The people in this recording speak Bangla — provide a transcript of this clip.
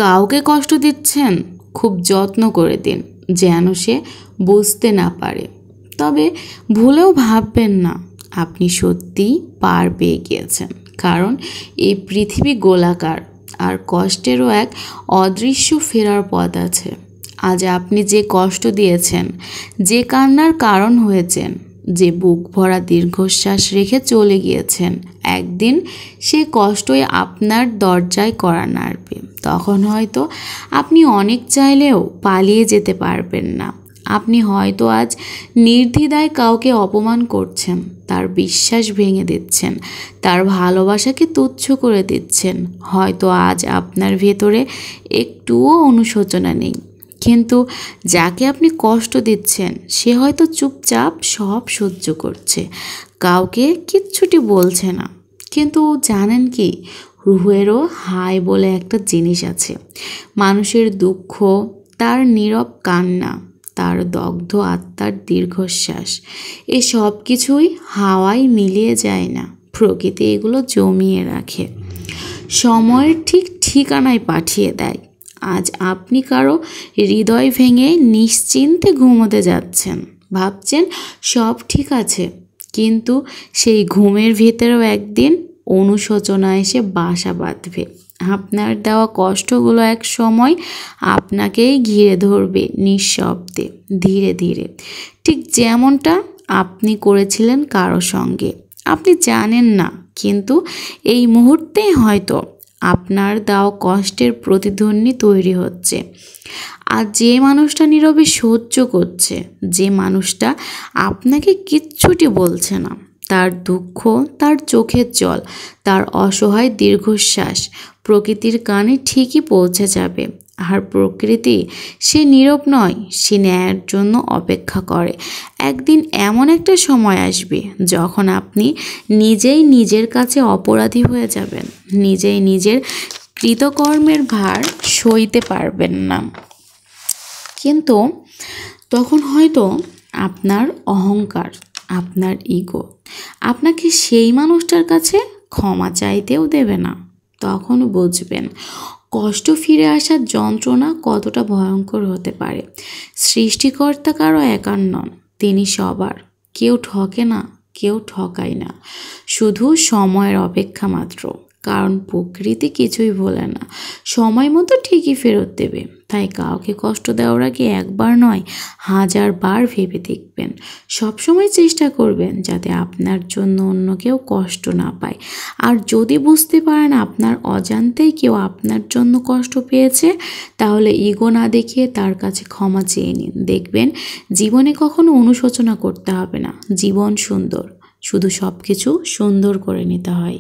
কাউকে কষ্ট দিচ্ছেন, খুব যত্ন করে দিন যেন সে বুঝতে না পারে। তবে ভুলেও ভাববেন না আপনি সত্যিই পার পেয়ে গিয়েছেন, কারণ এই পৃথিবী গোলাকার আর কষ্টেরও এক অদৃশ্য ফেরার পথ আছে। আজ আপনি যে কষ্ট দিয়েছেন, যে কান্নার কারণ হয়েছেন, যে বুক ভরা দীর্ঘশ্বাস রেখে চলে গিয়েছেন, একদিন সে কষ্টই আপনার দরজায় কড়া নাড়বে। তখন হয়তো আপনি অনেক চাইলেও পালিয়ে যেতে পারবেন না। আপনি হয়তো আজ নির্দ্বিধায় কাউকে অপমান করছেন, তার বিশ্বাস ভেঙে দিচ্ছেন, তার ভালোবাসাকে তুচ্ছ করে দিচ্ছেন। হয়তো আজ আপনার ভেতরে একটুও অনুশোচনা নেই, কিন্তু যাকে আপনি কষ্ট দিচ্ছেন সে হয়তো চুপচাপ সব সহ্য করছে, কাউকে কিচ্ছুটি বলছে না। কিন্তু জানেন কি, রুহেরও হাই বলে একটা জিনিস আছে। মানুষের দুঃখ, তার নীরব কান্না, তার দগ্ধ আত্মার দীর্ঘশ্বাস, এ সব কিছুই হাওয়ায় মিলিয়ে যায় না, প্রকৃতি এগুলো জমিয়ে রাখে, সময়ের ঠিক ঠিকানায় পাঠিয়ে দেয়। আজ আপনি কারো হৃদয় ভেঙে নিশ্চিন্তে ঘুমোতে যাচ্ছেন, ভাবছেন সব ঠিক আছে, কিন্তু সেই ঘুমের ভিতরেও একদিন অনুশোচনা এসে বাসা বাঁধবে। আপনার দেওয়া কষ্টগুলো এক সময় আপনাকেই ঘিরে ধরবে নিঃশব্দে, ধীরে ধীরে, ঠিক যেমনটা আপনি করেছিলেন কারো সঙ্গে। আপনি জানেন না, কিন্তু এই মুহূর্তে হয়তো আপনার দেওয়া কষ্টের প্রতিধ্বনি তৈরি হচ্ছে। আর যে মানুষটা নীরবে সহ্য করছে, যে মানুষটা আপনাকে কিচ্ছুটি বলছে না, তার দুঃখ, তার চোখের জল, তার অসহায় দীর্ঘশ্বাস প্রকৃতির কানে ঠিকই পৌঁছে যাবে। আর প্রকৃতি সে নীরব নয়, সে ন্যায়ের জন্য অপেক্ষা করে। একদিন এমন একটা সময় আসবে যখন আপনি নিজেই নিজের কাছে অপরাধী হয়ে যাবেন, নিজেই নিজের কৃতকর্মের ভার সইতে পারবেন না। কিন্তু তখন হয়তো আপনার অহংকার, আপনার ইগো আপনাকে সেই মানুষটার কাছে ক্ষমা চাইতেও দেবে না। তখন বুঝবেন কষ্ট ফিরে আসার যন্ত্রণা কতটা ভয়ঙ্কর হতে পারে। সৃষ্টিকর্তা কারো একার নন, তিনি সবার। কেউ ঠকে না, কেউ ঠকায় না, শুধু সময়ের অপেক্ষা মাত্র। কারণ প্রকৃতি কিছুই ভোলে না, সময় মতো ঠিকই ফেরত দেবে। তাই কাউকে কষ্ট দেওয়ার আগে একবার নয়, 1000 বার ভেবে দেখবেন। সবসময় চেষ্টা করবেন যাতে আপনার জন্য অন্য কেউ কষ্ট না পায়। আর যদি বুঝতে পারেন আপনার অজান্তেই কেউ আপনার জন্য কষ্ট পেয়েছে, তাহলে ইগো না দেখিয়ে তার কাছে ক্ষমা চেয়ে নিন। দেখবেন জীবনে কখনো অনুশোচনা করতে হবে না। জীবন সুন্দর, শুধু সব কিছু সুন্দর করে নিতে হয়।